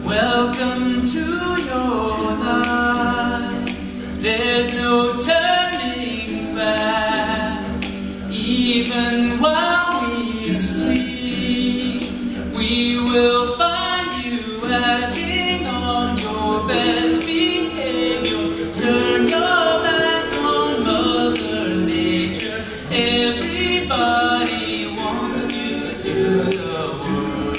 Welcome to your life. There's no turning back. Even while we sleep, we will find you acting on your best behavior. Turn your back on Mother Nature. Everybody wants to do the work.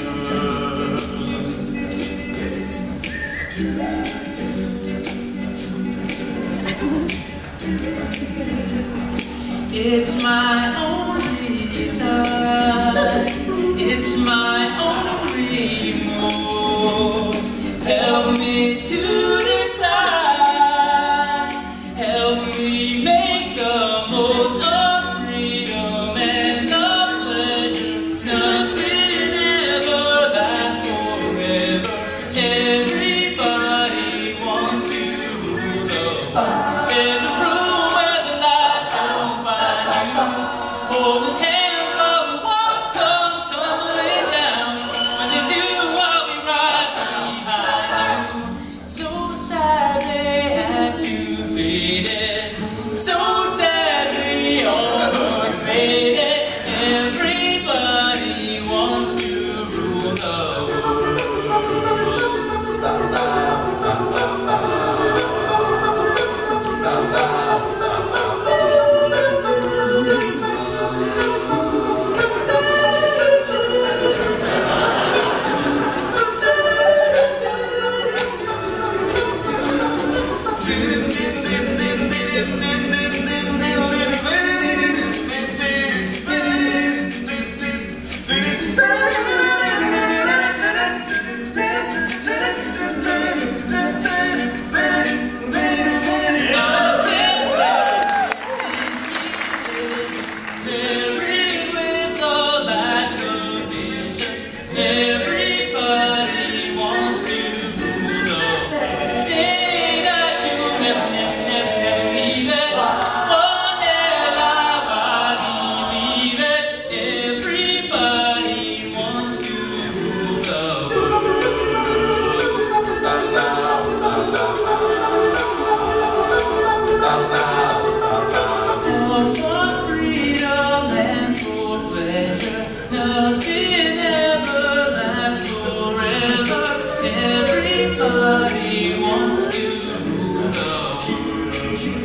It's my only desire, it's my only remorse. Help me to decide, help me make the most of freedom and of pleasure. Nothing ever lasts forever. Everybody wants to rule the world. There's a room where the lights don't find you, holding hands while the walls come tumbling down. When they do, I'll be right behind you. So sad they had to fade it, so sad we almost made it. Everybody wants to rule the world. Everybody wants to rule the world. Say that you'll never, never, never, never leave it. One day I believe it. Everybody wants to rule the world. For freedom and for pleasure, nothing ever lasts forever. Everybody wants to rule the world.